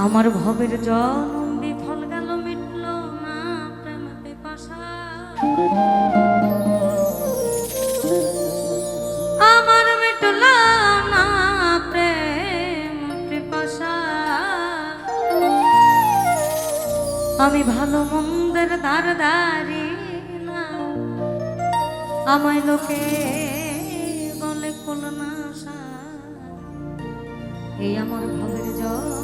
আমার ভবের জনম বিফল গেল, মিটল না প্রেম পিপাসা। আমার মিটল না প্রেম পিপাসা। আমি ভালো মন্দের ধারধারি না, আমায় লোকে বলে কুলনাশা। এই আমার ভবের জনম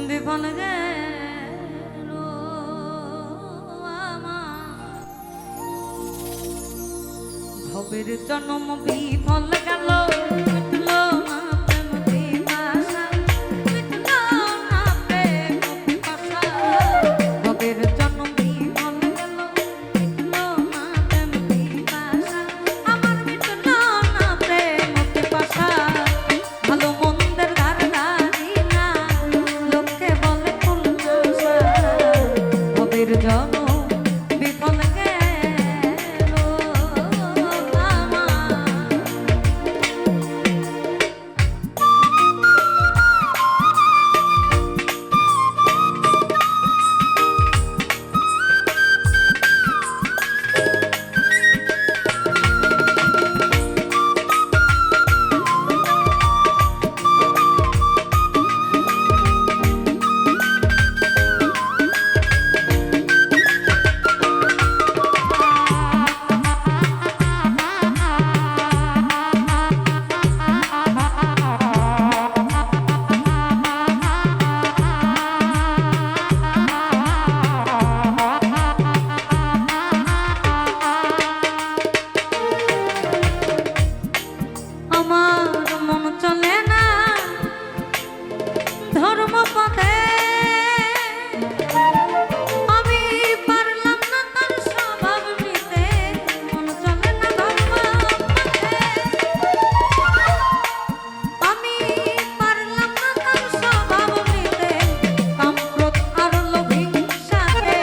বিফল গেল, আমার ভবের জনম বিফল গেল, মিটল না প্রেম পিপাসা, মিটল না প্রেম পিপাসা। ভবের জনম বিফল গেল, মিটল না প্রেম পিপাসা। আমার মিটল না প্রেম পিপাসা। ভালো মন্দের ধারধারি না, লোকে বলে কুলনাশা। ভবের জনম বিফল গেল আমার। আমার মন চলে না ধর্মপথে, আমি পারলাম না তার স্বভাব নিতে। মন চলে না ধর্মপথে, আমি পারলাম না তার স্বভাব নিতে। কাম ক্রোধ আর লোভিংসাতে,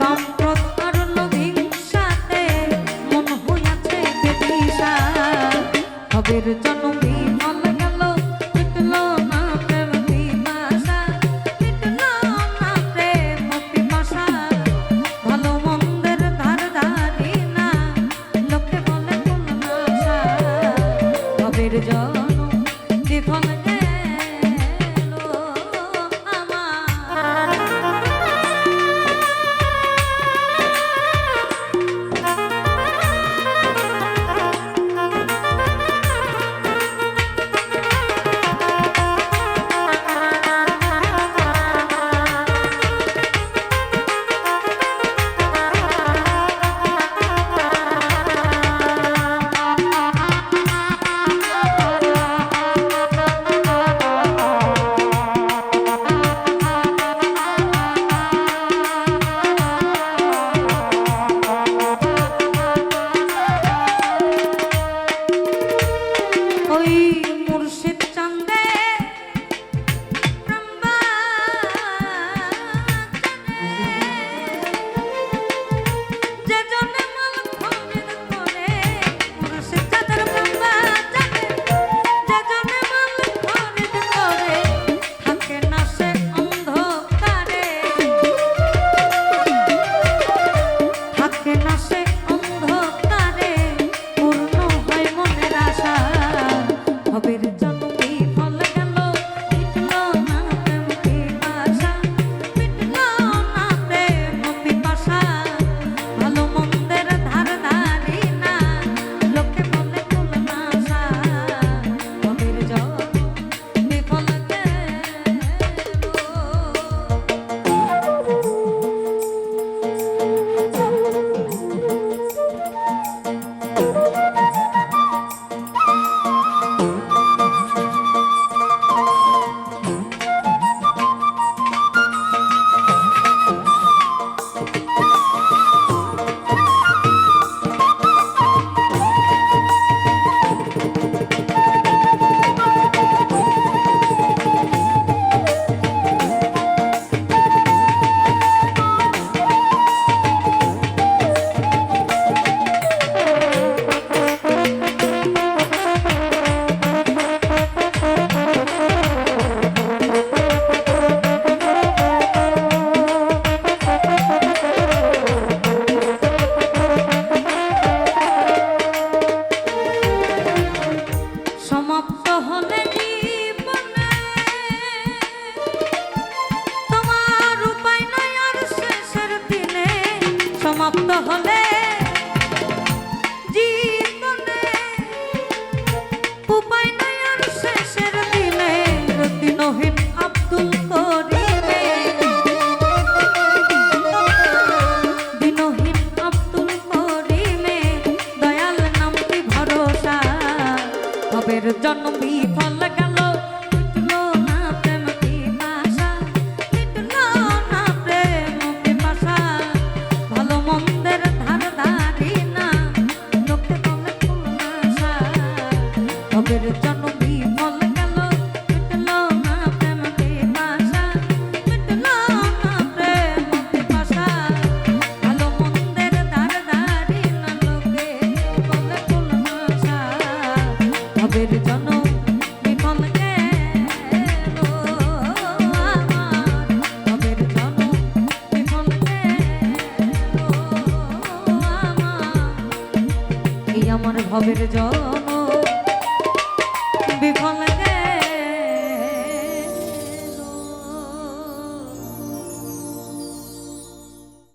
কাম ক্রোধ আর লোভিংসাতে মন হইয়াছে বেদিশা। ভবের জনম বিফল গেল, মিটল না প্রেম পিপাসা, মিটল না প্রেম পিপাসা। ভালো মন্দের ধারধারি না, লোকে বলে কুলনাশা। ভবের জনম বিফল গেল আমার। ওই মুর্শিদ চান্দে যে জনে মাল খরিদ করে, মুর্শিদ চাঁদের ব্রহ্মা জানে, যে জনে মাল খরিদ করে, থাকে না সে অন্ধকারে, থাকে না সে অন্ধকারে, পূর্ণ হয় মনের আশা। ভবের জনম বিফল গেল, মিটল না প্রেম পিপাসা, মিটল না প্রেম পিপাসা। ভালো মন্দের ধারধারি না, লোকে বলে কুলনাশা। ভবের জনম বিফল গেল। সমাপ্ত হলে জীবনে উপায় নাই আর শেষের দিনে দিনহীন আব্দুল করিমে দিনহীন আব্দুল করিমে দয়াল নামটি ভরসা ভবের জন্ম বিফল গেল মিটলো না প্রেম পিপাসা মিটলো না প্রেম পিপাসা ভালো মন্দের ধার ধারি না লোকে বলে কুলনাশা ভবের জন্ম বিফল গেল মিটলো না প্রেম পিপাসা মিটলো না প্রেম পিপাসা ভালো মন্দের ধার ধারি না লোকে বলে কুলনাশা ভবের জন্ম বিফল গেল আমার ভবের জন্ম বিফল গেল আমার এই আমার ভবের জন্ম বিফল